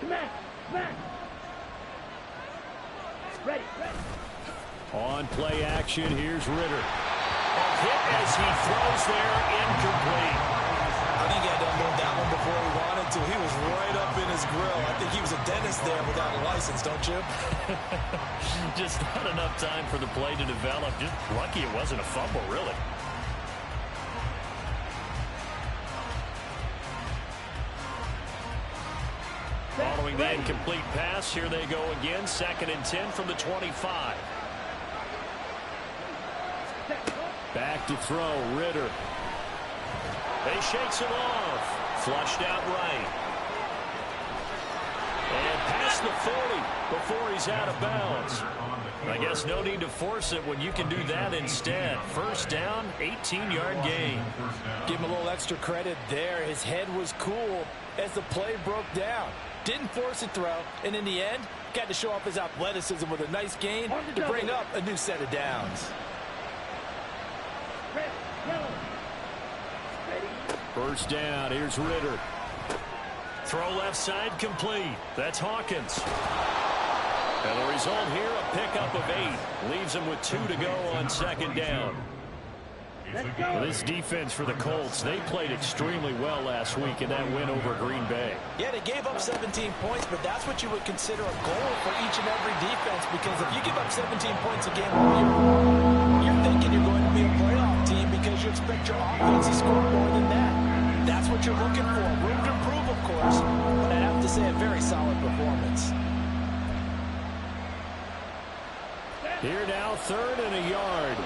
Smash! Smash! Ready, ready. On play action, here's Ritter. A hit as he throws there, incomplete. I think he had to unload that one before he wanted to. He was right up in his grill. I think he was a dentist there without a license, don't you? Just not enough time for the play to develop. Just lucky it wasn't a fumble, really. Following the incomplete pass, here they go again. 2nd and 10 from the 25. Back to throw, Ritter. He shakes him off. Flushed out right. And past the 40 before he's out of bounds. I guess no need to force it when you can do that instead. First down, 18-yard gain. Give him a little extra credit there. His head was cool as the play broke down. Didn't force a throw, and in the end, got to show off his athleticism with a nice gain to bring up a new set of downs. First down, here's Ritter. Throw left side complete. That's Hawkins. And the result here, a pickup of 8. Leaves him with 2 to go on 2nd down. Well, this defense for the Colts, they played extremely well last week in that win over Green Bay. Yeah, they gave up 17 points, but that's what you would consider a goal for each and every defense, because if you give up 17 points a game, you're thinking you're going to be a playoff team because you expect your offense to score more than that. That's what you're looking for. Room to improve, of course, but I have to say a very solid performance. Here now, 3rd and a yard.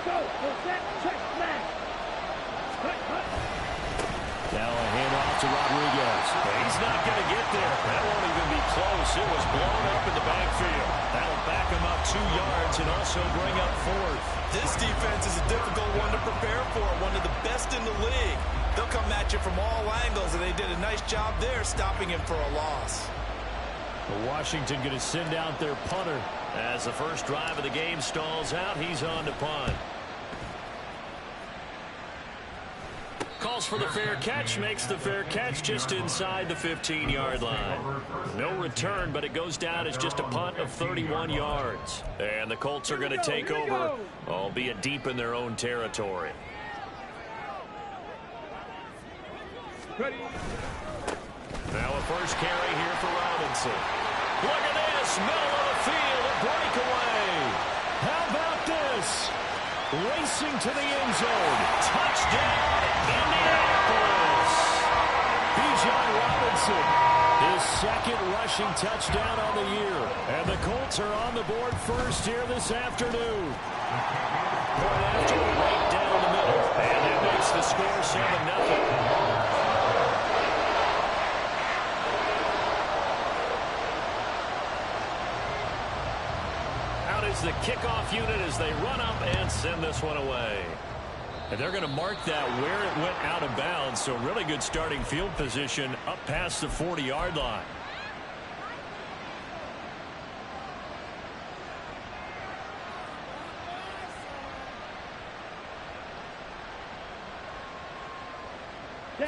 Go, set, check, smash. Cut, cut. Now a handoff to Rodriguez. He's not going to get there. That won't even be close. It was blown up in the backfield. That'll back him up 2 yards and also bring up 4th. This defense is a difficult one to prepare for, one of the best in the league. They'll come at you from all angles, and they did a nice job there stopping him for a loss. Washington going to send out their punter. As the first drive of the game stalls out, he's on to punt. Calls for the fair catch, makes the fair catch just inside the 15-yard line. No return, but it goes down as just a punt of 31 yards. And the Colts are going to take over, albeit deep in their own territory. Ready. Now a first carry here for Robinson. Look at this, middle of the field, a breakaway. How about this? Racing to the end zone. Touchdown, Indianapolis. Bijan Robinson, his 2nd rushing touchdown on the year. And the Colts are on the board first here this afternoon. Point after right down the middle. And that makes the score 7-0. The kickoff unit as they run up and send this one away. And they're going to mark that where it went out of bounds, so really good starting field position up past the 40-yard line.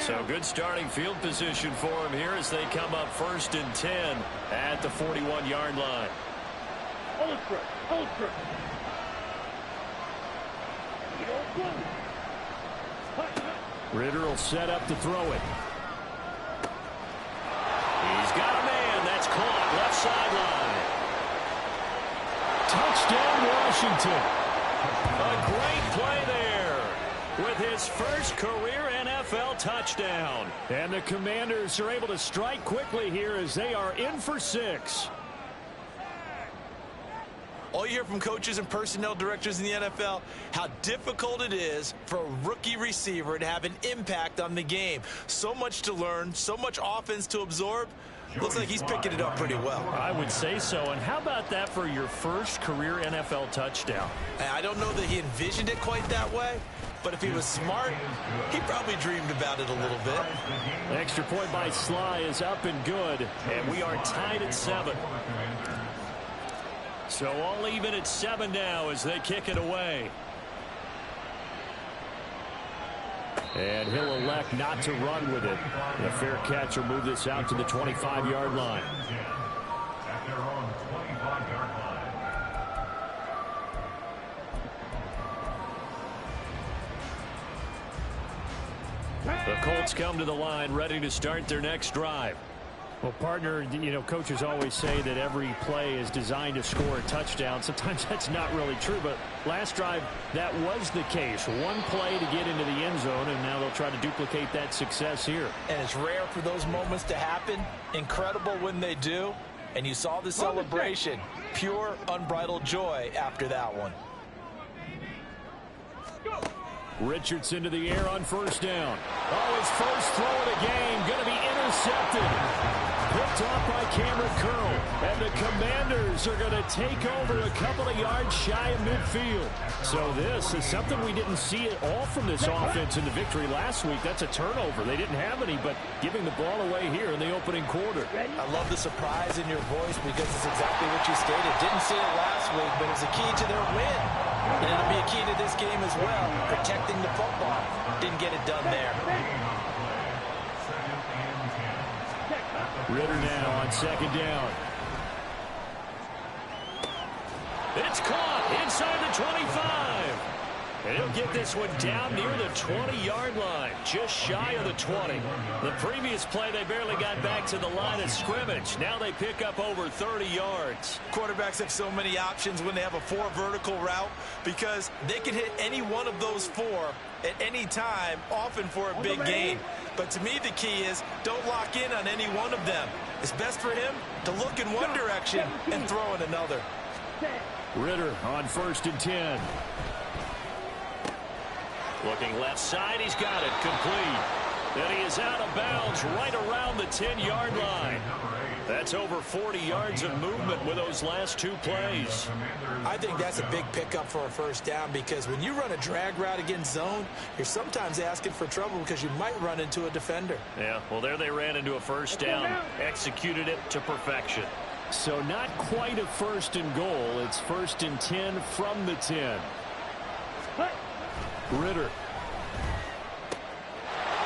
So good starting field position for him here as they come up 1st and 10 at the 41-yard line. Ultra, ultra. Ritter will set up to throw it. He's got a man. That's caught. Left sideline. Touchdown, Washington. A great play there with his first career NFL touchdown. And the Commanders are able to strike quickly here as they are in for 6. All you hear from coaches and personnel directors in the NFL, how difficult it is for a rookie receiver to have an impact on the game. So much to learn, so much offense to absorb. Looks like he's picking it up pretty well. I would say so. And how about that for your first career NFL touchdown? I don't know that he envisioned it quite that way, but if he was smart, he probably dreamed about it a little bit. The extra point by Sly is up and good, and we are tied at 7. So all even at 7 now as they kick it away. And he'll elect not to run with it. And a fair catch will move this out to the 25-yard line. At their own 25-yard line. The Colts come to the line ready to start their next drive. Well, partner, you know, coaches always say that every play is designed to score a touchdown. Sometimes that's not really true, but last drive, that was the case. One play to get into the end zone, and now they'll try to duplicate that success here. And it's rare for those moments to happen. Incredible when they do. And you saw the celebration. Pure, unbridled joy after that one. Richardson to the air on first down. Oh, his first throw of the game going to be intercepted. Picked off by Cameron Curl. And the Commanders are going to take over a couple of yards shy of midfield. So this is something we didn't see at all from this offense in the victory last week. That's a turnover. They didn't have any, but giving the ball away here in the opening quarter. I love the surprise in your voice because it's exactly what you stated. Didn't see it last week, but it's a key to their win. And it'll be a key to this game as well, protecting the football. Didn't get it done there. Ritter now on second down. It's caught inside the 25. And he'll get this one down near the 20-yard line, just shy of the 20. The previous play, they barely got back to the line of scrimmage. Now they pick up over 30 yards. Quarterbacks have so many options when they have a 4 vertical route because they can hit any one of those 4 at any time, often for a big gain. But to me, the key is don't lock in on any one of them. It's best for him to look in one direction and throw in another. Ritter on first and 10. Looking left side, he's got it complete. And he is out of bounds right around the 10-yard line. That's over 40 yards of movement with those last 2 plays. I think that's a big pickup for a first down because when you run a drag route against zone, you're sometimes asking for trouble because you might run into a defender. Yeah, well, there they ran into a first down, executed it to perfection. So not quite a first and goal. It's first and 10 from the 10. Ritter.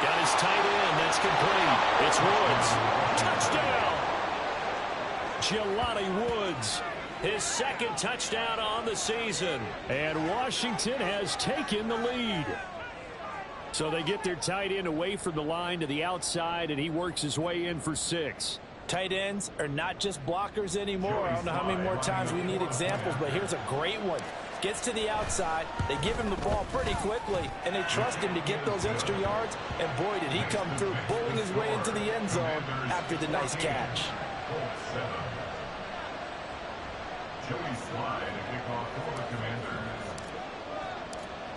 Got his tight end. That's complete. It's Woods. Touchdown. Jelani Woods. His second touchdown on the season. And Washington has taken the lead. So they get their tight end away from the line to the outside, and he works his way in for 6. Tight ends are not just blockers anymore. I don't know how many more times we need examples, but here's a great one. Gets to the outside, they give him the ball pretty quickly, and they trust him to get those extra yards, and boy, did he come through, bowling his way into the end zone after the nice catch. Joey Slye to kick off for the Commanders.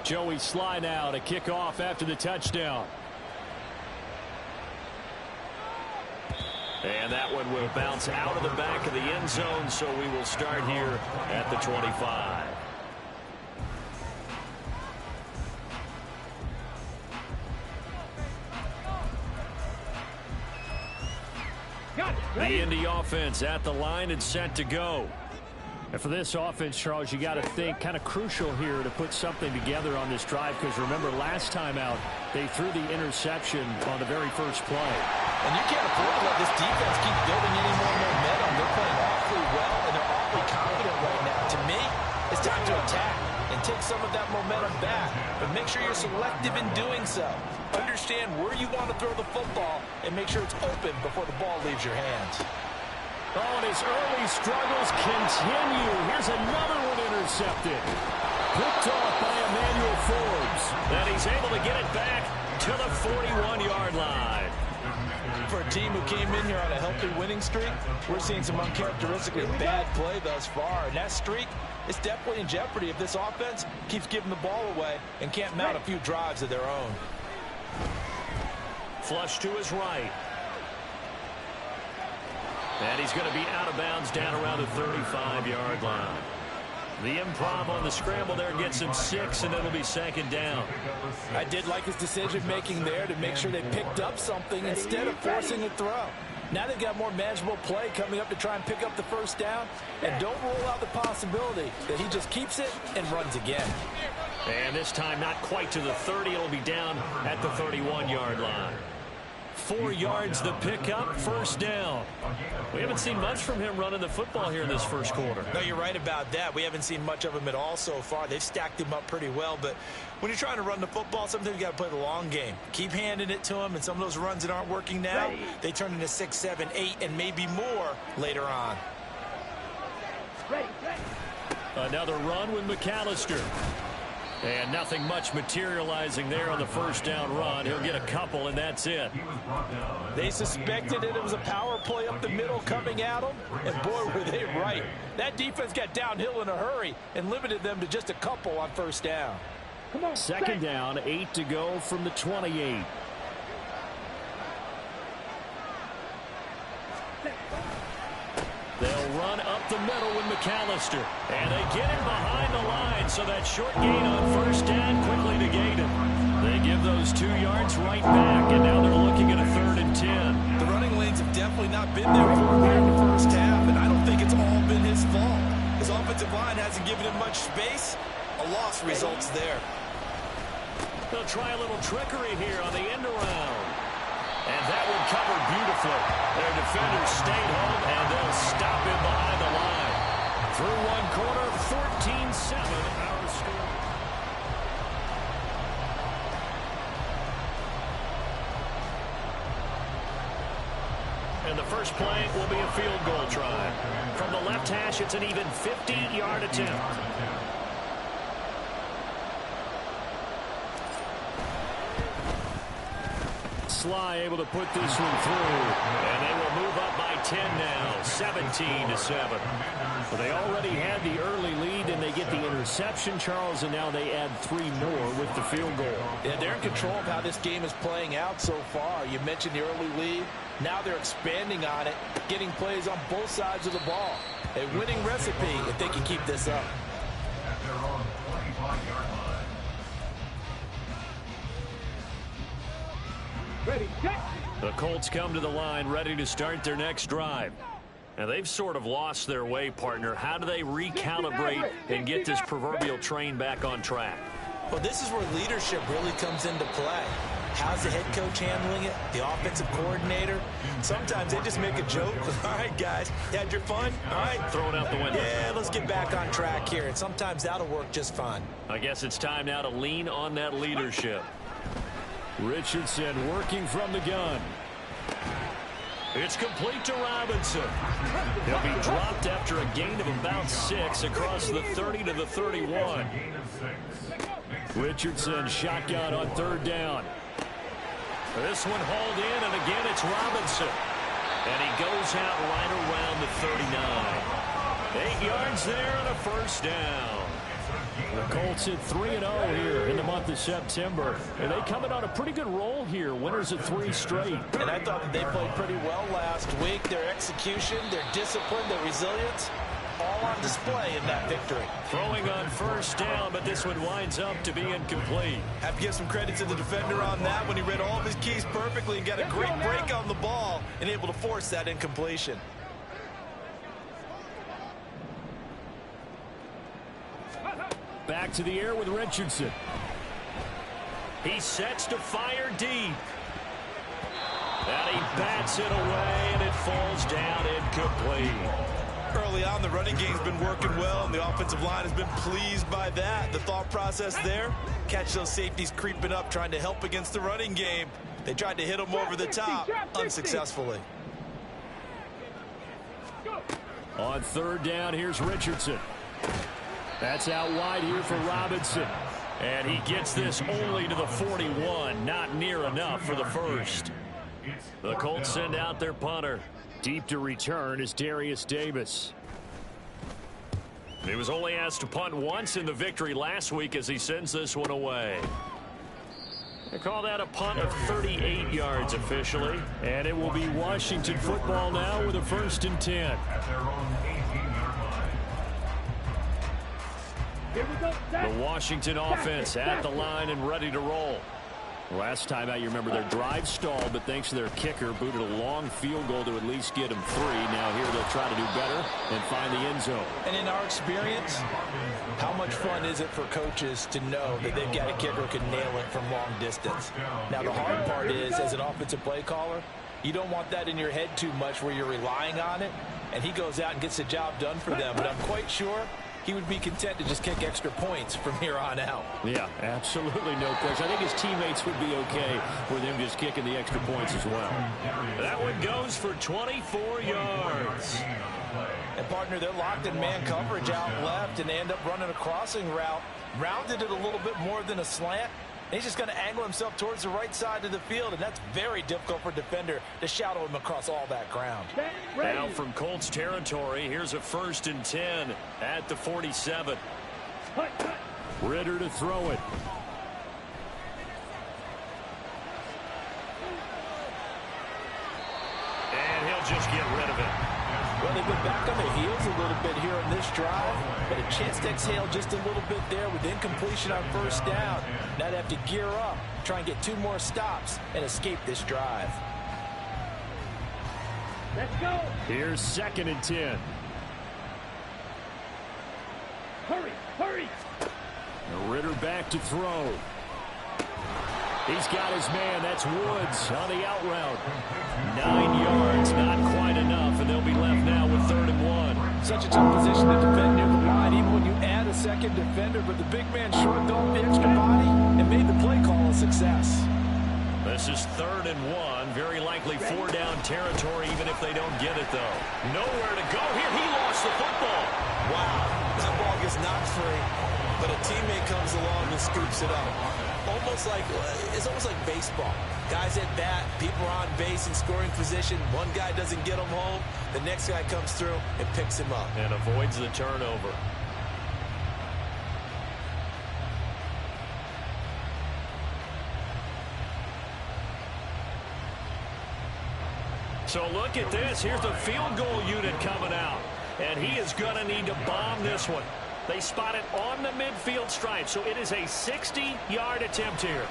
Joey Slye now to kick off after the touchdown. And that one will bounce out of the back of the end zone, so we will start here at the 25. The Indy offense at the line and set to go. And for this offense, Charles, you got to think kind of crucial here to put something together on this drive because remember last time out they threw the interception on the very first play. And you can't afford to let this defense keep building any more momentum. They're playing awfully well and they're awfully confident right now. To me, it's time to attack and take some of that momentum back. But make sure you're selective in doing so. Understand where you want to throw the football and make sure it's open before the ball leaves your hands. Oh, and his early struggles continue. Here's another one intercepted. Picked off by Emmanuel Forbes. And he's able to get it back to the 41-yard line. For a team who came in here on a healthy winning streak, we're seeing some uncharacteristically bad play thus far. And that streak is definitely in jeopardy if this offense keeps giving the ball away and can't mount a few drives of their own. Flush to his right. And he's going to be out of bounds down around the 35-yard line. The improv on the scramble there gets him 6, and it'll be second down. I did like his decision-making there to make sure they picked up something instead of forcing a throw. Now they've got more manageable play coming up to try and pick up the first down, and don't rule out the possibility that he just keeps it and runs again. And this time not quite to the 30. It'll be down at the 31-yard line. 4 yards the pickup, first down. We haven't seen much from him running the football here in this first quarter. No, you're right about that. We haven't seen much of him at all so far. They've stacked him up pretty well, but when you're trying to run the football, sometimes you got to play the long game. Keep handing it to him, and some of those runs that aren't working now, they turn into 6, 7, 8, and maybe more later on. Another run with McAllister. And nothing much materializing there on the first down run. He'll get a couple, and that's it. They suspected that it was a power play up the middle coming at them, and boy, were they right. That defense got downhill in a hurry and limited them to just a couple on first down. Second down, 8 to go from the 28. They'll run up the middle with McAllister. And they get him behind the line, so that short gain on first down quickly negated. They give those 2 yards right back, and now they're looking at a 3rd and 10. The running lanes have definitely not been there for him here in the first half, and I don't think it's all been his fault. His offensive line hasn't given him much space. A loss results there. They'll try a little trickery here on the end around. And that one covered beautifully. Their defenders stayed home, and they'll stop him behind the line. Through one quarter, 14-7, our score. And the first play will be a field goal try. From the left hash, it's an even 50-yard attempt. Sly able to put this one through, and they will move up by 10 now, 17-7. But they already had the early lead, and they get the interception, Charles, and now they add 3 more with the field goal. Yeah, they're in control of how this game is playing out so far. You mentioned the early lead. Now they're expanding on it, getting plays on both sides of the ball. A winning recipe if they can keep this up. At their own 25-yard line. Ready, set. The Colts come to the line ready to start their next drive. Now, they've sort of lost their way, partner. How do they recalibrate and get this proverbial train back on track? Well, this is where leadership really comes into play. How's the head coach handling it? The offensive coordinator? Sometimes they just make a joke. All right, guys, you had your fun? All right. Throw it out the window. Yeah, let's get back on track here. And sometimes that'll work just fine. I guess it's time now to lean on that leadership. Richardson working from the gun. It's complete to Robinson. He'll be dropped after a gain of about 6 across the 30 to the 31. Richardson shotgun on 3rd down. This one hauled in, and again it's Robinson. And he goes out right around the 39. 8 yards there and a first down. The Colts hit 3-0 here in the month of September. And they coming on a pretty good roll here. Winners of 3 straight. And I thought that they played pretty well last week. Their execution, their discipline, their resilience, all on display in that victory. Throwing on first down, but this one winds up to be incomplete. Have to give some credit to the defender on that when he read all of his keys perfectly and got a great break on the ball and able to force that incompletion. Back to the air with Richardson. He sets to fire deep. And he bats it away, and it falls down incomplete. Early on, the running game's been working well, and the offensive line has been pleased by that. The thought process there, catch those safeties creeping up, trying to help against the running game. They tried to hit them over the top, unsuccessfully. On 3rd down, here's Richardson. That's out wide here for Robinson. And he gets this only to the 41. Not near enough for the first. The Colts send out their punter. Deep to return is Darius Davis. He was only asked to punt once in the victory last week as he sends this one away. They call that a punt of 38 yards officially. And it will be Washington football now with a 1st and 10. At their own 18-yard line. Here we go, set. The Washington offense at the line and ready to roll. Last time out, you remember their drive stalled, but thanks to their kicker, booted a long field goal to at least get them 3. Now here they'll try to do better and find the end zone. And in our experience, how much fun is it for coaches to know that they've got a kicker who can nail it from long distance? Now, the hard part is, as an offensive play caller, you don't want that in your head too much where you're relying on it, and he goes out and gets the job done for them. But I'm quite sure he would be content to just kick extra points from here on out. Yeah, absolutely no question. I think his teammates would be okay with him just kicking the extra points as well. That one goes for 24 yards. And, partner, they're locked in man coverage out left, and they end up running a crossing route. Rounded it a little bit more than a slant. And he's just going to angle himself towards the right side of the field, and that's very difficult for a defender to shadow him across all that ground. Now from Colts territory, here's a 1st and 10 at the 47. Ritter to throw it. And he'll just get rid of it. Well, they've been back on their heels a little bit here in this drive, but a chance to exhale just a little bit there with incompletion on 1st down. Now they have to gear up, try and get 2 more stops, and escape this drive. Let's go. Here's 2nd and 10. Hurry, hurry. Ritter back to throw. He's got his man. That's Woods on the out route. 9 yards, not quite enough, and they'll be left now with 3rd and 1. Such a tough position to defend near the line, even when you add a second defender, but the big man shrugged off the extra body and made the play call a success. This is 3rd and 1. Very likely 4-down territory, even if they don't get it, though. Nowhere to go here. He lost the football. Wow, that ball gets knocked free, but a teammate comes along and scoops it up. It's almost like baseball. Guys at bat, people are on base in scoring position. One guy doesn't get him home. The next guy comes through and picks him up. And avoids the turnover. So look at this. Here's the field goal unit coming out. And he is going to need to bomb this one. They spot it on the midfield stripe, so it is a 60-yard attempt here.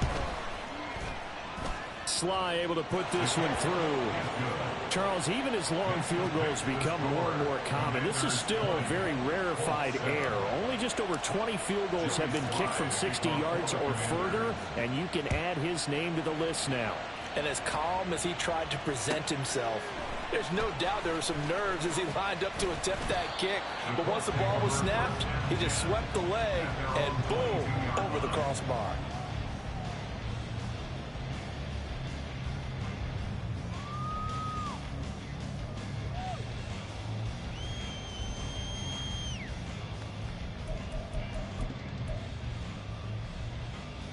Sly able to put this one through. Charles, even as long field goals become more and more common, this is still a very rarefied air. Only just over 20 field goals have been kicked from 60 yards or further, and you can add his name to the list now. And as calm as he tried to present himself, there's no doubt there were some nerves as he lined up to attempt that kick. But once the ball was snapped, he just swept the leg and boom, over the crossbar.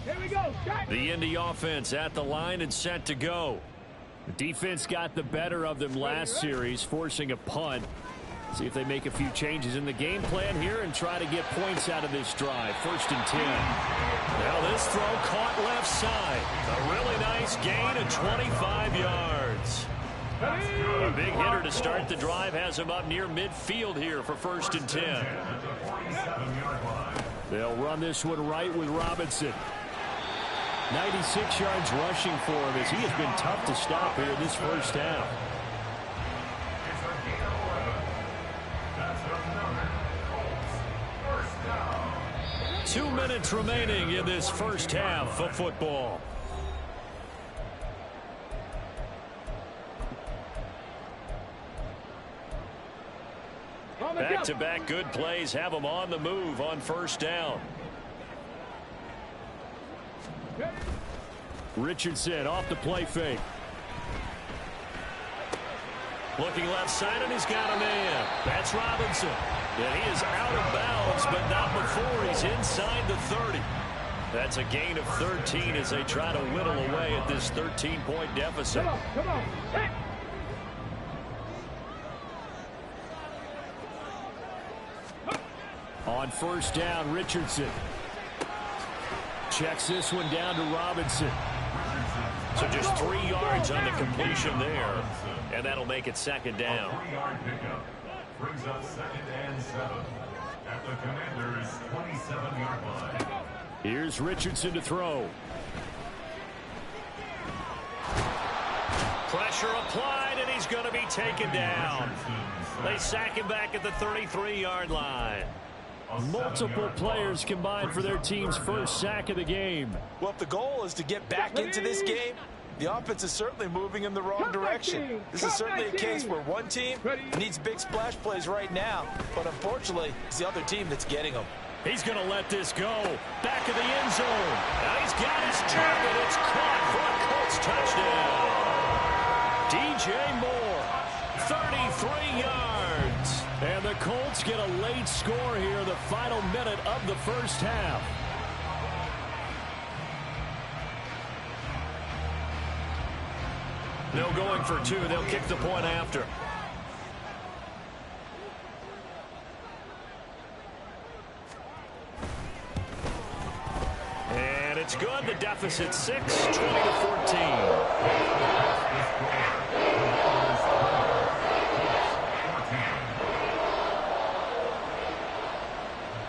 Here we go. The Indy offense at the line and set to go. The defense got the better of them last series, forcing a punt. See if they make a few changes in the game plan here and try to get points out of this drive. 1st and 10. Now this throw caught left side. A really nice gain of 25 yards. A big hitter to start the drive has him up near midfield here for 1st and 10. They'll run this one right with Robinson. 96 yards rushing for him as he has been tough to stop here in this 1st half. 2 minutes remaining in this 1st half of football. Back-to-back good plays have them on the move on 1st down. Richardson off the play fake. Looking left side, and he's got a man. That's Robinson. And he is out of bounds, but not before he's inside the 30. That's a gain of 13 as they try to whittle away at this 13-point deficit. Come on. Hey. On 1st down, Richardson checks this one down to Robinson. So just 3 yards on the completion there, and that'll make it 2nd down. 3-yard pickup brings us 2nd and 7 at the Commander's 27-yard line. Here's Richardson to throw. Pressure applied, and he's going to be taken down. They sack him back at the 33-yard line. Multiple players combined for their team's first sack of the game. Well, if the goal is to get back into this game, the offense is certainly moving in the wrong direction. This is certainly a case where one team needs big splash plays right now, but unfortunately, it's the other team that's getting them. He's going to let this go. Back of the end zone. And he's got his target. It's caught for a Colts touchdown. DJ Moore, 33 yards. And the Colts get a late score here, the final minute of the first half. No going for two. They'll kick the point after. And it's good. The deficit 6, 20-14.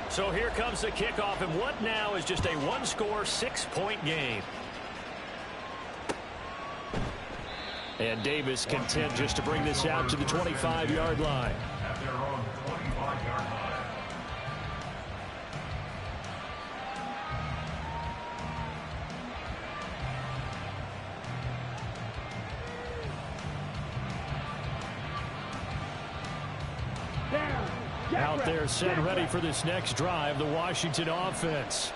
So here comes the kickoff, and what now is just a one-score, 6-point game. And Davis content just to bring this out to the 25-yard line. At their own 25-yard line. Out there set ready for this next drive, the Washington offense.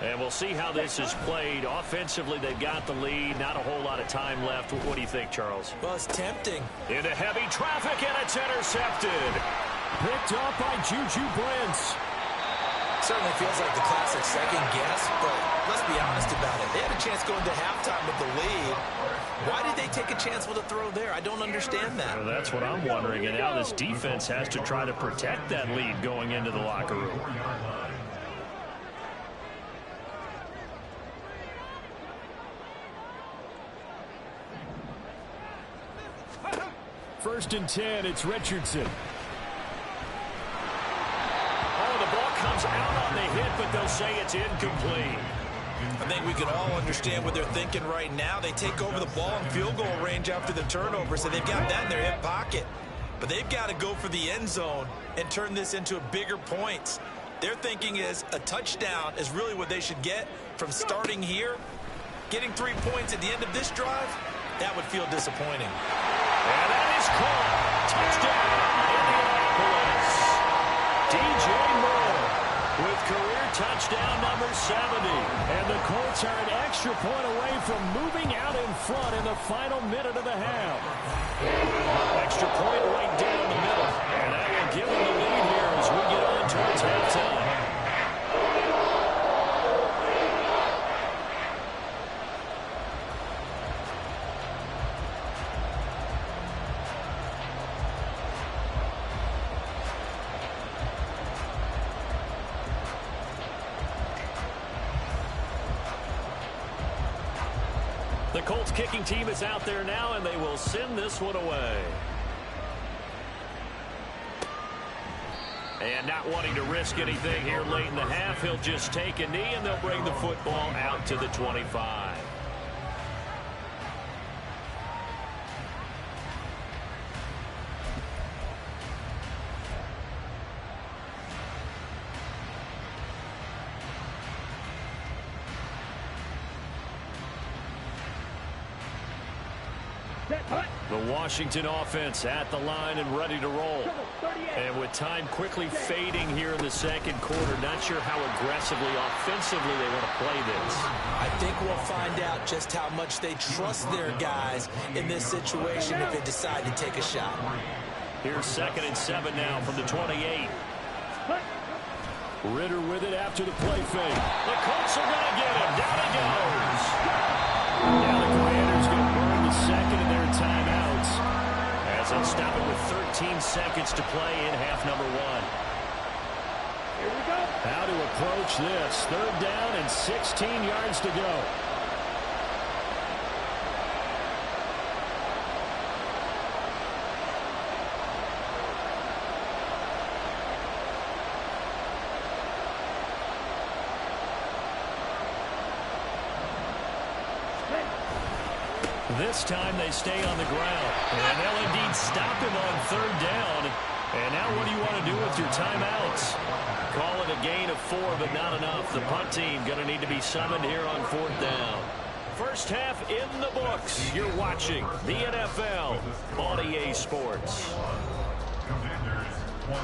And we'll see how this is played. Offensively, they've got the lead. Not a whole lot of time left. What do you think, Charles? Well, it's tempting. Into heavy traffic, and it's intercepted. Picked off by Juju Brents. Certainly feels like the classic second guess, but let's be honest about it. They had a chance going to halftime with the lead. Why did they take a chance with a throw there? I don't understand that. Well, that's what I'm wondering. And now this defense has to try to protect that lead going into the locker room. First and 10, it's Richardson. Oh, the ball comes out on the hit, but they'll say it's incomplete. I think we can all understand what they're thinking right now. They take over the ball in field goal range after the turnover, so they've got that in their hip pocket. But they've got to go for the end zone and turn this into a bigger points. Their thinking is a touchdown is really what they should get from starting here. Getting 3 points at the end of this drive, that would feel disappointing. And that is caught. Touchdown, Indianapolis. DJ Moore with career touchdown number 70. And the Colts are an extra point away from moving out in front in the final minute of the half. Extra point right down the middle. And that will give them the lead here as we get on towards halftime. The Colts kicking team is out there now, and they will send this one away. And not wanting to risk anything here late in the half, he'll just take a knee, and they'll bring the football out to the 25. The Washington offense at the line and ready to roll. And with time quickly fading here in the second quarter, not sure how aggressively, offensively they want to play this. I think we'll find out just how much they trust their guys in this situation if they decide to take a shot. Here's 2nd and 7 now from the 28. Ritter with it after the play fake. The Colts are going to get him. Down he goes. Now the Commanders going to burn the second of their timeouts. As they'll stop it with 13 seconds to play in half number 1. Here we go. How to approach this. 3rd down and 16 yards to go. This time they stay on the ground. And they'll indeed stop him on third down. And now what do you want to do with your timeouts? Call it a gain of 4, but not enough. The punt team going to need to be summoned here on fourth down. First half in the books. You're watching the NFL on EA Sports. Commanders 20.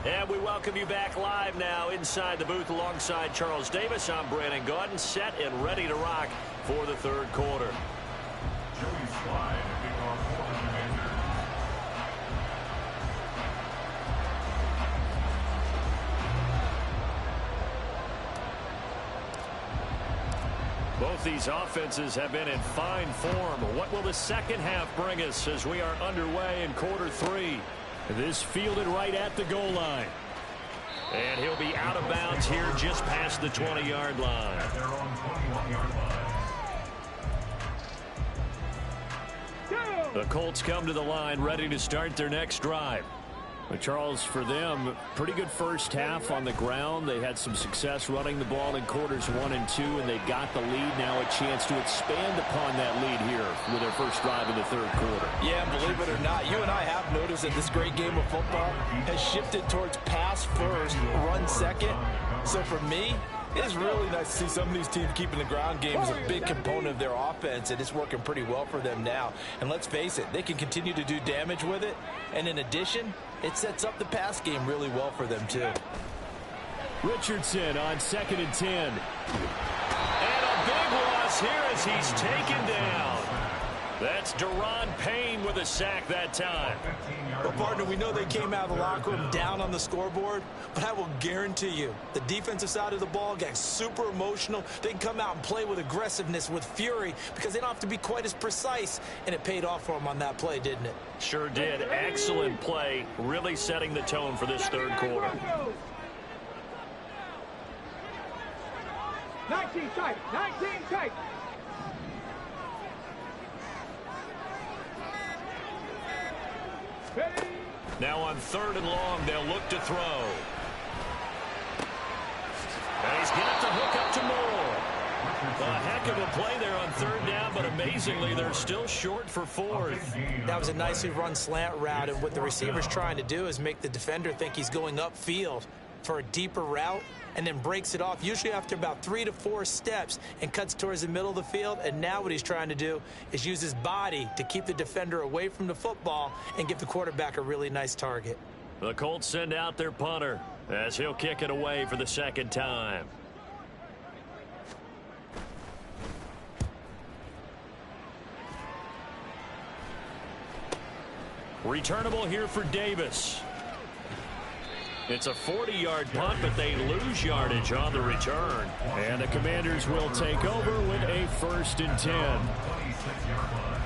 And we welcome you back live now inside the booth alongside Charles Davis. I'm Brandon Gaudin, set and ready to rock for the third quarter. Joey Slye to kick off for the Commanders. Both these offenses have been in fine form. What will the second half bring us as we are underway in quarter 3? This fielded right at the goal line. And he'll be out of bounds here just past the 20-yard line. At their own 21-yard line. The Colts come to the line ready to start their next drive. But Charles, for them, pretty good first half on the ground. They had some success running the ball in quarters 1 and 2, and they've got the lead now, a chance to expand upon that lead here with their first drive in the third quarter. Yeah, believe it or not, you and I have noticed that this great game of football has shifted towards pass first, run second. So for me, it's really nice to see some of these teams keeping the ground game as a big component of their offense, and it's working pretty well for them now. And let's face it, they can continue to do damage with it. And in addition, it sets up the pass game really well for them, too. Richardson on 2nd and 10. And a big loss here as he's taken down. That's Daron Payne with a sack that time. Well, partner, we know they came out of the locker room down on the scoreboard, but I will guarantee you the defensive side of the ball got super emotional. They can come out and play with aggressiveness, with fury, because they don't have to be quite as precise, and it paid off for them on that play, didn't it? Sure did. Excellent play, really setting the tone for this third quarter. 19 tight, 19 tight. Now on 3rd and long, they'll look to throw. And he's got the hook up to Moore. A heck of a play there on 3rd down, but amazingly, they're still short for 4th. That was a nicely run slant route, and what the receiver's trying to do is make the defender think he's going upfield for a deeper route, and then breaks it off, usually after about 3 to 4 steps, and cuts towards the middle of the field. And now what he's trying to do is use his body to keep the defender away from the football and give the quarterback a really nice target. The Colts send out their punter as he'll kick it away for the second time. Returnable here for Davis. It's a 40-yard punt, but they lose yardage on the return. And the Commanders will take over with a 1st and 10. 26-yard line.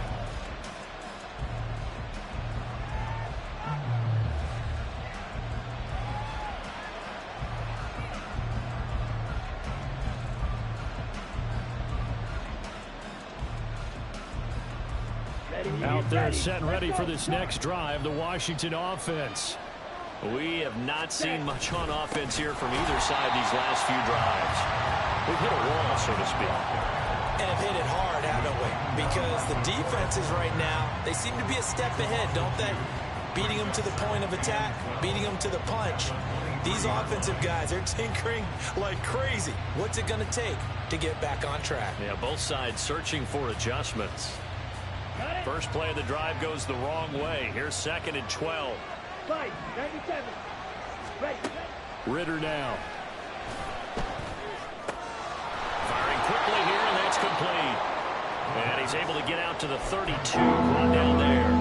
Out there set and ready for this next drive, the Washington offense. We have not seen much on offense here from either side these last few drives. We've hit a wall, so to speak. And have hit it hard, haven't we? Because the defenses right now, they seem to be a step ahead, don't they? Beating them to the point of attack, beating them to the punch. These offensive guys, they're tinkering like crazy. What's it going to take to get back on track? Yeah, both sides searching for adjustments. First play of the drive goes the wrong way. Here's 2nd and 12. 97. Ready. Ritter now. Firing quickly here, and that's complete. And he's able to get out to the 32, run down there.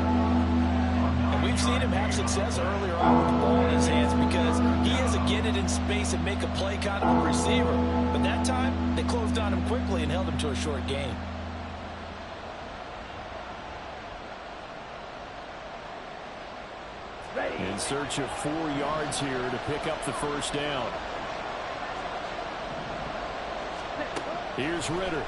And we've seen him have success earlier on with the ball in his hands because he has to get it in space and make a play kind of a receiver. But that time, they closed on him quickly and held him to a short gain. In search of 4 yards here to pick up the first down. Here's Ritter.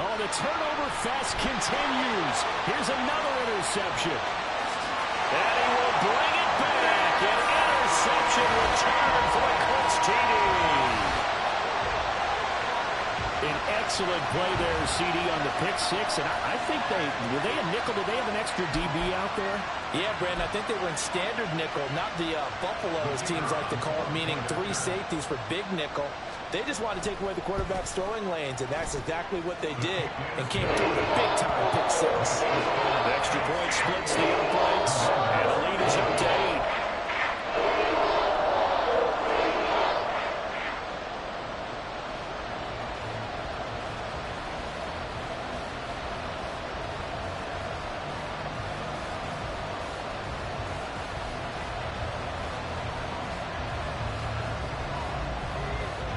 Oh, the turnover fest continues. Here's another interception. And he will bring it back. An interception return for the Colts TD. An excellent play there, CD, on the pick six. And I think were they a nickel? Did they have an extra DB out there? Yeah, Brandon, I think they were in standard nickel, not the Buffalo, as teams like to call it, meaning 3 safeties for big nickel. They just wanted to take away the quarterback's throwing lanes, and that's exactly what they did, and came through with a big-time pick six. The extra point splits the uprights, and the lead is up to 8.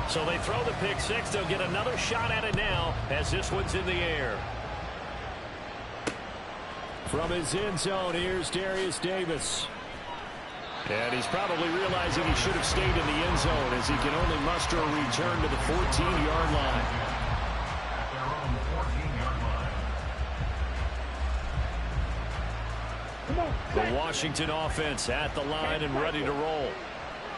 So they throw the pick six. They'll get another shot at it now as this one's in the air. From his end zone, here's Darius Davis. And he's probably realizing he should have stayed in the end zone as he can only muster a return to the 14-yard line. At their own 14-yard line. The Washington offense at the line and ready to roll.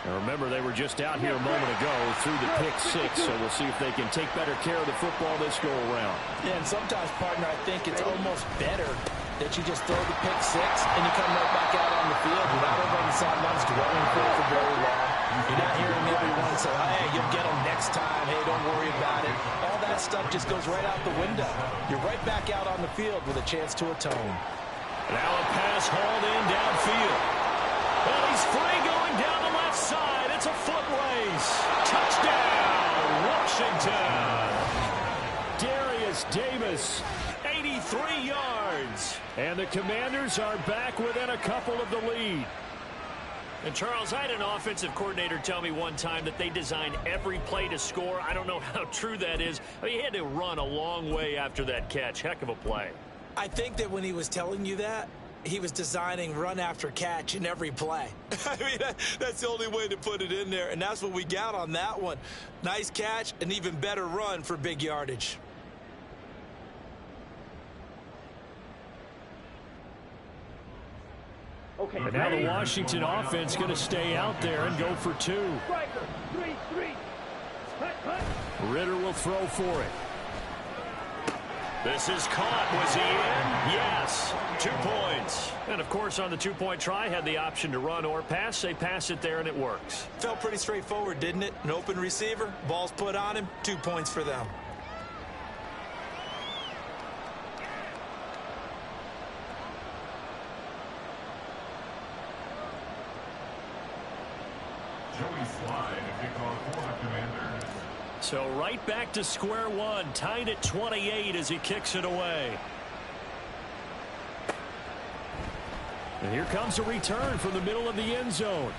And remember, they were just out here a moment ago through the pick six, so we'll see if they can take better care of the football this go-around. Yeah, and sometimes, partner, I think it's almost better that you just throw the pick six and you come right back out on the field. You're not over on the sidelines dwelling for it for very long. You're not hearing everyone say, hey, you'll get them next time. Hey, don't worry about it. All that stuff just goes right out the window. You're right back out on the field with a chance to atone. Now a pass hauled in downfield. Well, he's free going down the left side. It's a foot race. Touchdown, Washington. Darius Davis, 83 yards. And the Commanders are back within a couple of the lead. And, Charles, I had an offensive coordinator tell me one time that they designed every play to score. I don't know how true that is. I mean, he had to run a long way after that catch. Heck of a play. I think that when he was telling you that, he was designing run after catch in every play. I mean, that's the only way to put it in there, and that's what we got on that one. Nice catch, an even better run for big yardage. Okay. And now the Washington offense going to stay out there and go for 2. Striker, 3-3. Cut. Ritter will throw for it. This is caught. Was he in? Yes. 2 points. And, of course, on the 2-point try, had the option to run or pass. They pass it there, and it works. Felt pretty straightforward, didn't it? An open receiver, ball's put on him, 2 points for them. Joey Slye to kick off for the Commanders. So right back to square one, tied at 28 as he kicks it away. And here comes a return from the middle of the end zone.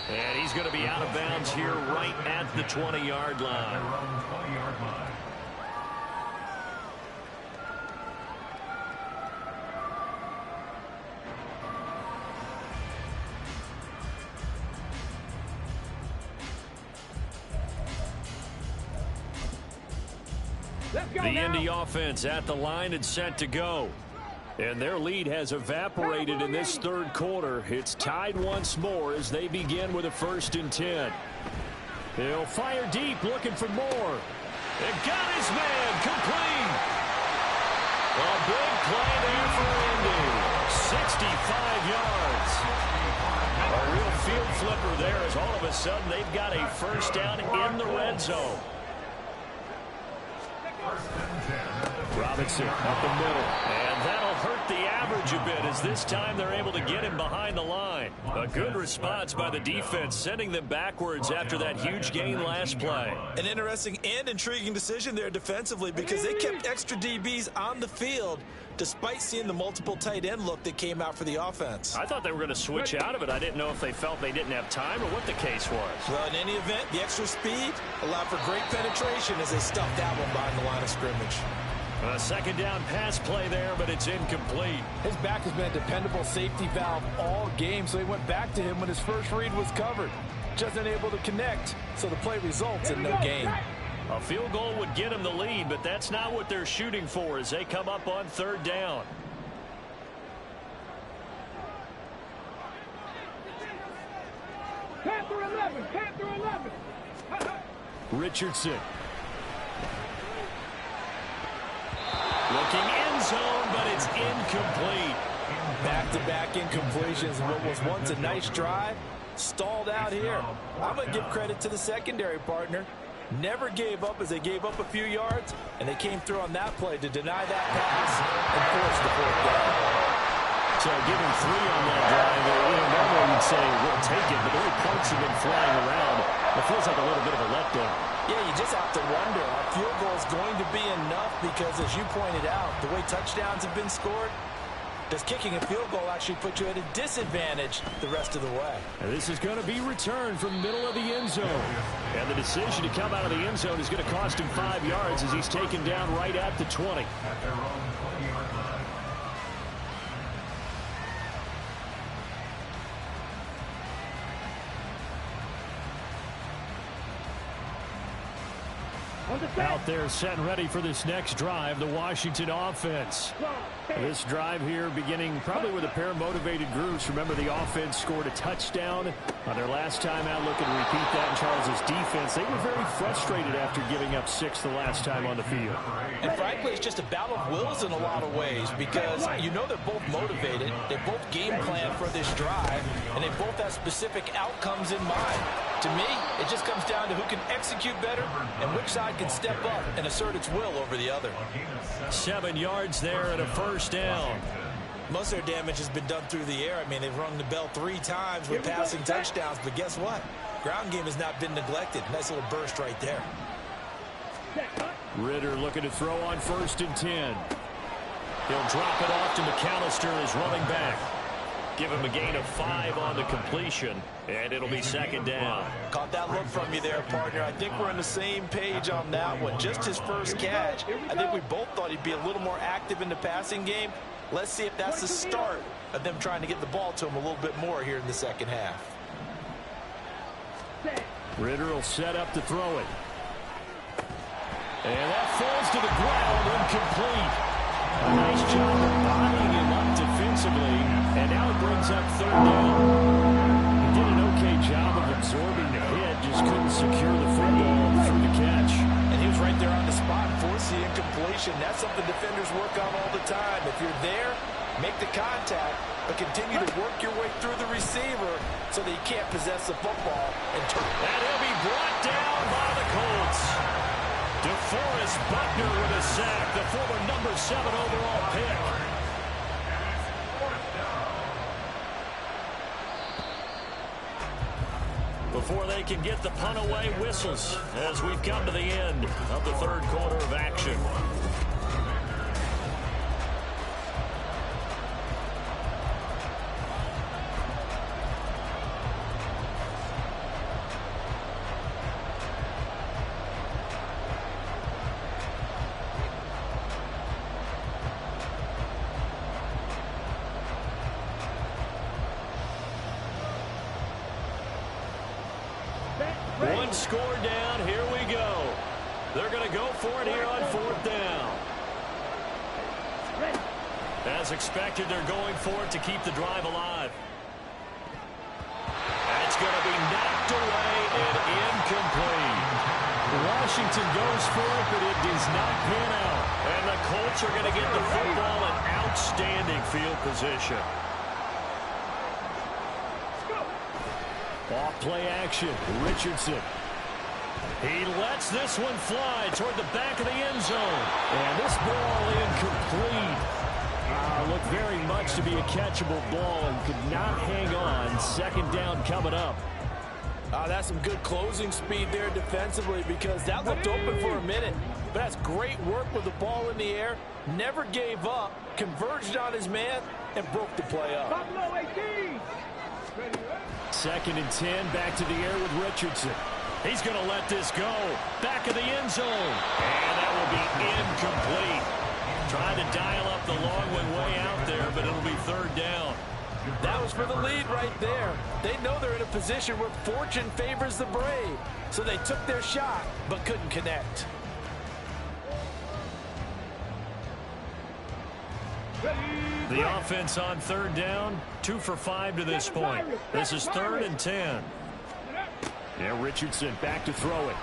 And he's going to be out of bounds here right at the 20-yard line. Their own 20-yard line. Let's go The now. Indy offense at the line and set to go. And their lead has evaporated in this third quarter. It's tied once more as they begin with a 1st and 10. He'll fire deep, looking for more. And got his man complete. A big play there for Indy. 65 yards. A real field flipper there as all of a sudden they've got a first down in the red zone. Robinson up the middle, and that'll hurt the average a bit as this time they're able to get him behind the line. A good response by the defense, sending them backwards after that huge gain last play. An interesting and intriguing decision there defensively because they kept extra DBs on the field despite seeing the multiple tight end look that came out for the offense. I thought they were going to switch out of it. I didn't know if they felt they didn't have time or what the case was. Well, in any event, the extra speed allowed for great penetration as they stuffed that one behind the line of scrimmage. A second down pass play there, but it's incomplete. His back has been a dependable safety valve all game, so he went back to him when his first read was covered. just unable to connect, so the play results in no gain. A field goal would get them the lead, but that's not what they're shooting for as they come up on third down. Panther 11, Panther 11. Richardson. Looking end zone, but it's incomplete. Back-to-back incompletions in what was once a nice drive. Stalled out here. I'm going to give credit to the secondary partner. Never gave up as they gave up a few yards, and they came through on that play to deny that pass and force the fourth down. So giving 3 on that drive, normally you'd say we'll take it, but the way points have been flying around, it feels like a little bit of a letdown. Yeah, you just have to wonder, are field goals going to be enough? Because as you pointed out, the way touchdowns have been scored, does kicking a field goal actually put you at a disadvantage the rest of the way? And this is going to be returned from the middle of the end zone. And the decision to come out of the end zone is going to cost him 5 yards as he's taken down right at the 20. At their own 20-yard line. Out there set and ready for this next drive, the Washington offense. This drive here beginning probably with a pair of motivated groups. Remember, the offense scored a touchdown on their last time out. Looking to repeat that in Charles' defense. They were very frustrated after giving up 6 the last time on the field. And frankly, it's just a battle of wills in a lot of ways because you know they're both motivated. They both game plan for this drive, and they both have specific outcomes in mind. To me, it just comes down to who can execute better and which side can step up and assert its will over the other. 7 yards there and a first down. Most of their damage has been done through the air. I mean, they've rung the bell 3 times with passing touchdowns, but guess what? Ground game has not been neglected. Nice little burst right there. Ritter looking to throw on 1st and 10. He'll drop it off to McAllister as running back. Give him a gain of 5 on the completion, and it'll be 2nd down. Caught that look from you there, partner. I think we're on the same page on that one. Just his first catch. I think we both thought he'd be a little more active in the passing game. Let's see if that's the start of them trying to get the ball to him a little bit more here in the second half. Ritter will set up to throw it. And that falls to the ground, incomplete. A nice job of bodying him up defensively, and now it brings up 3rd down. He did an okay job of absorbing the hit, just couldn't secure the football through the catch. And he was right there on the spot, force the incompletion. That's something defenders work on all the time. If you're there, make the contact, but continue to work your way through the receiver so that you can't possess the football and turn. And he'll be brought down by the Colts. DeForest Buckner with a sack, the former number 7 overall pick. Before they can get the punt away, whistles as we've come to the end of the 3rd quarter of action. One score down. Here we go. They're going to go for it here on 4th down. As expected, they're going for it to keep the drive alive. That's going to be knocked away and incomplete. Washington goes for it, but it does not pan out. And the Colts are going to get the football in outstanding field position. Off-play action, Richardson. He lets this one fly toward the back of the end zone. And this ball incomplete. Looked very much to be a catchable ball and could not hang on. 2nd down coming up. That's some good closing speed there defensively because that looked open for a minute. But that's great work with the ball in the air. Never gave up, converged on his man, and broke the play up. 2nd and 10, back to the air with Richardson. He's going to let this go. Back of the end zone. And that will be incomplete. Trying to dial up the long one way out there, but it'll be 3rd down. That was for the lead right there. They know they're in a position where fortune favors the brave. So they took their shot, but couldn't connect. The offense on third down, 2 for 5 to this point. This is 3rd and 10. Yeah, Richardson back to throw it.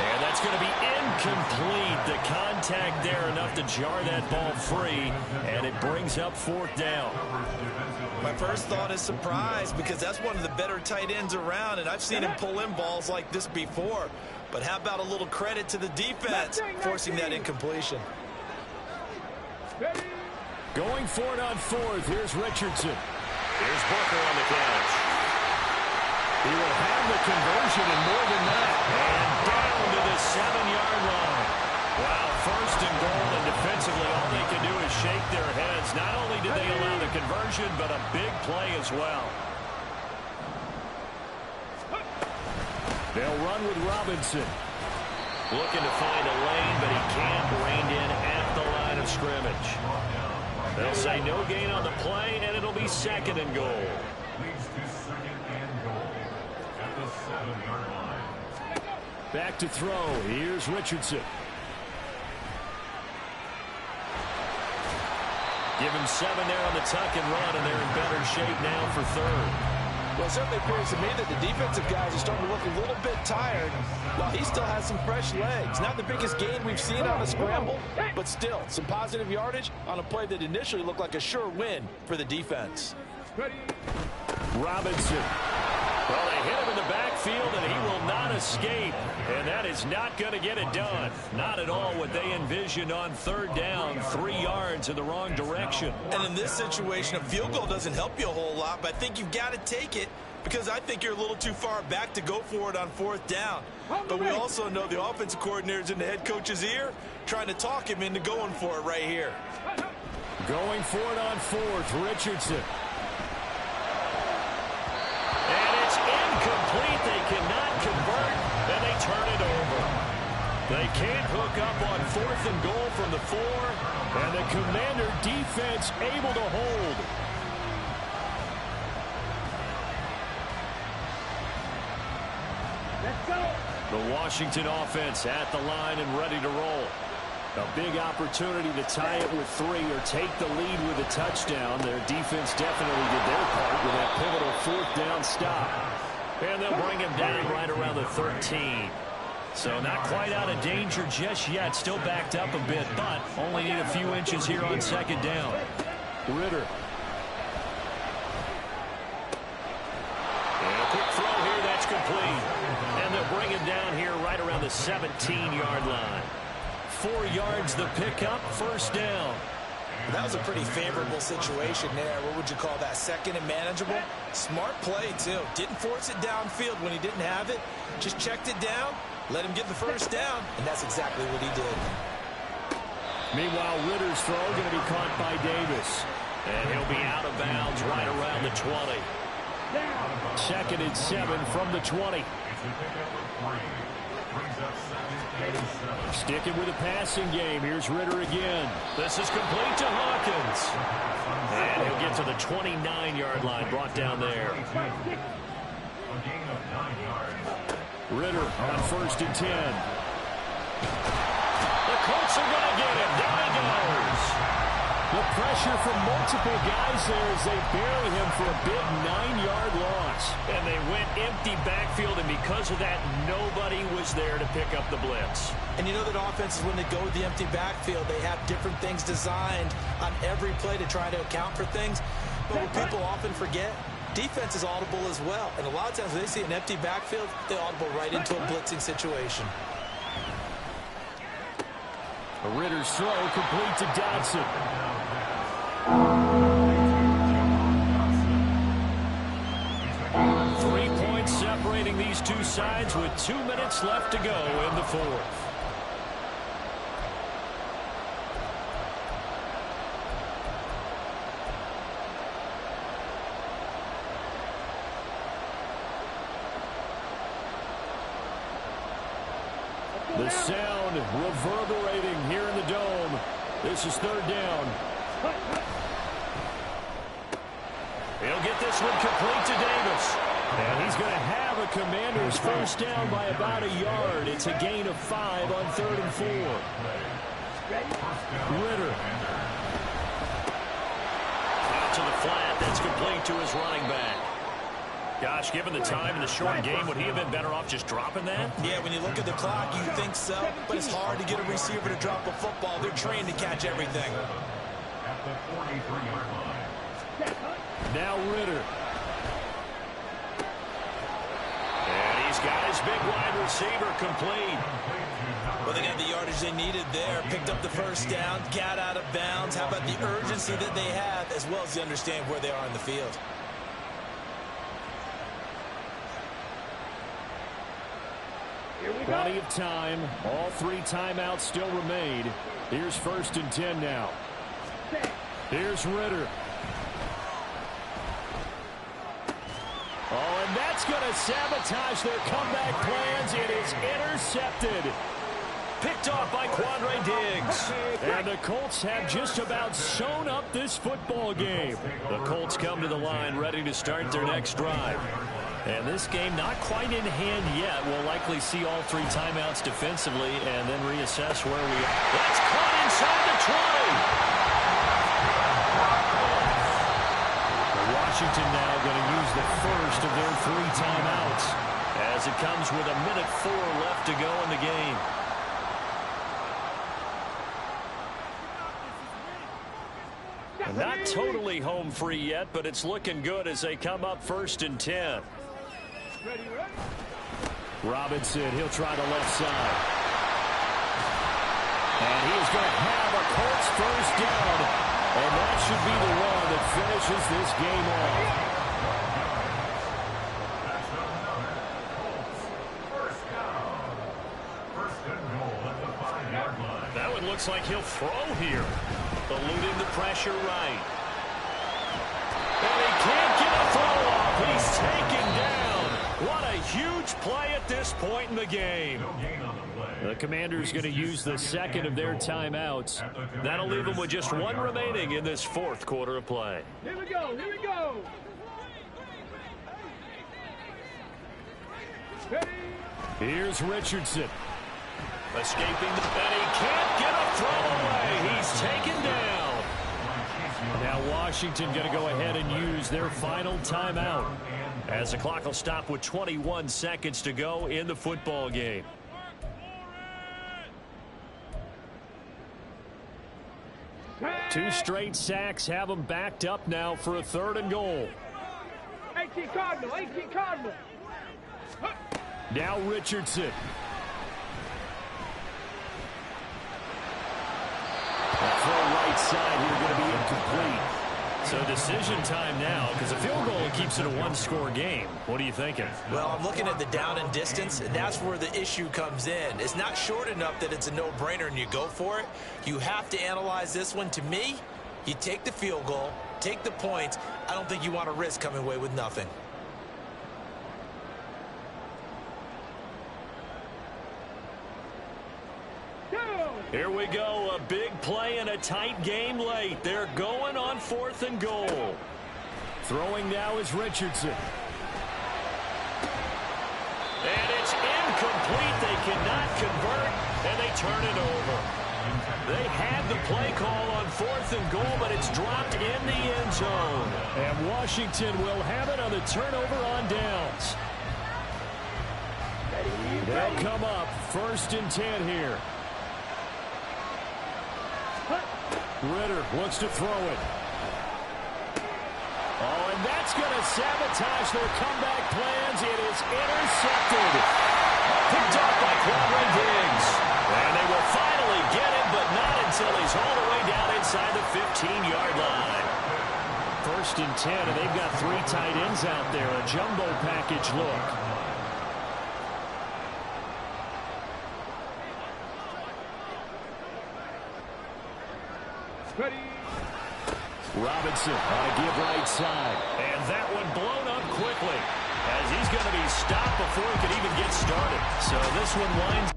And that's going to be incomplete. The contact there enough to jar that ball free, and it brings up 4th down. My first thought is surprise, because that's one of the better tight ends around, and I've seen him pull in balls like this before. But how about a little credit to the defense forcing that incompletion? Going for it on 4th. Here's Richardson. Here's Booker on the catch. He will have the conversion and more than that. And down to the 7-yard line. Wow, 1st and goal, and defensively all they can do is shake their heads. Not only did they allow the conversion, but a big play as well. They'll run with Robinson. Looking to find a lane, but he can't rein in at the line of scrimmage. They'll say no gain on the play, and it'll be 2nd and goal. Leads to 2nd and goal at the 7-yard line. Back to throw. Here's Richardson. Give him 7 there on the tuck and run, and they're in better shape now for 3rd. Well, it certainly appears to me that the defensive guys are starting to look a little bit tired, while he still has some fresh legs. Not the biggest gain we've seen on a scramble, but still some positive yardage on a play that initially looked like a sure win for the defense. Robinson. Well, they hit him in the backfield, and he will not escape. And that is not going to get it done. Not at all what they envisioned on 3rd down, 3 yards in the wrong direction. And in this situation, a field goal doesn't help you a whole lot, but I think you've got to take it, because I think you're a little too far back to go for it on 4th down. But we also know the offensive coordinator's in the head coach's ear, trying to talk him into going for it right here. Going for it on 4th. Richardson. Incomplete. They cannot convert, and they turn it over. They can't hook up on 4th and goal from the 4, and the Commander defense able to hold. Let's go. The Washington offense at the line and ready to roll. A big opportunity to tie it with 3 or take the lead with a touchdown. Their defense definitely did their part with that pivotal 4th down stop. And they'll bring him down right around the 13. So not quite out of danger just yet. Still backed up a bit, but only need a few inches here on 2nd down. Ritter. And a quick throw here, that's complete. And they'll bring him down here right around the 17-yard line. 4 yards the pickup, 1st down. That was a pretty favorable situation there. What would you call that? 2nd and manageable? Smart play, too. Didn't force it downfield when he didn't have it. Just checked it down, let him get the 1st down, and that's exactly what he did. Meanwhile, Ritter's throw going to be caught by Davis. And he'll be out of bounds right around the 20. 2nd and 7 from the 20. Sticking with a passing game. Here's Ritter again. This is complete to Hawkins. And he'll get to the 29-yard line, brought down there. Ritter on 1st and 10. The Colts are going to get him. Down he goes. The pressure from multiple guys there as they bury him for a big 9-yard loss. And they went empty backfield, and because of that, nobody was there to pick up the blitz. And you know that offenses, when they go with the empty backfield, they have different things designed on every play to try to account for things. But what people often forget, defense is audible as well. And a lot of times when they see an empty backfield, they audible right into a blitzing situation. Ritter's throw complete to Dodson. 3 points separating these two sides with 2 minutes left to go in the 4th. The sound reverberating here in the Dome. This is third down. He'll get this one complete to Davis. And he's going to have a Commanders first down by about a yard. It's a gain of 5 on 3rd and 4. Ritter. Out to the flat. That's complete to his running back. Gosh, given the time in the short game, would he have been better off just dropping that? Yeah, when you look at the clock, you think so. But it's hard to get a receiver to drop a football. They're trained to catch everything. At the 43-yard line. Now Ritter. And he's got his big wide receiver complete. Well, they got the yardage they needed there. Picked up the first down, got out of bounds. How about the urgency that they have, as well as they understand where they are in the field? Plenty of time. All 3 timeouts still remain. Here's 1st and 10 now. Here's Ritter. Oh, and that's going to sabotage their comeback plans. It is intercepted. Picked off by Quandre Diggs. And the Colts have just about sewn up this football game. The Colts come to the line ready to start their next drive. And this game not quite in hand yet. We'll likely see all 3 timeouts defensively and then reassess where we are. That's caught inside the 20. Washington now going to use the first of their 3 timeouts as it comes with 1:04 left to go in the game. And not totally home free yet, but it's looking good as they come up 1st and 10. Robinson, he'll try the left side. And he is going to have a Colts first down. And that should be the one that finishes this game off. That one looks like he'll throw here. Eluding the pressure right. And he can't get a throw off. He's taken down. What a huge play at this point in the game. The Commanders going to use the second of their timeouts. That'll leave them with just 1 remaining in this 4th quarter of play. Here we go. Here we go. Ready. Here's Richardson. Escaping the... And he can't get a throw away. He's taken down. Now Washington going to go ahead and use their final timeout as the clock will stop with 21 seconds to go in the football game. Two straight sacks have them backed up now for a 3rd and goal. 18 Cardinal. 18 Cardinal. Now Richardson. Throw right side here going to be incomplete. So decision time now because a field goal keeps it a 1-score game. What are you thinking? Well, I'm looking at the down and distance, and that's where the issue comes in. It's not short enough that it's a no-brainer and you go for it. You have to analyze this one. To me, you take the field goal, take the points. I don't think you want to risk coming away with nothing. Here we go, a big play in a tight game late. They're going on 4th and goal. Throwing now is Richardson. And it's incomplete. They cannot convert, and they turn it over. They had the play call on 4th and goal, but it's dropped in the end zone. And Washington will have it on the turnover on downs. They'll come up 1st and 10 here. Ritter wants to throw it. Oh, and that's going to sabotage their comeback plans. It is intercepted. Picked up by Quandre Diggs. And they will finally get him, but not until he's all the way down inside the 15-yard line. 1st and 10, and they've got 3 tight ends out there. A jumbo package look. Ready. Robinson on a give right side. And that one blown up quickly as he's going to be stopped before he could even get started. So this one winds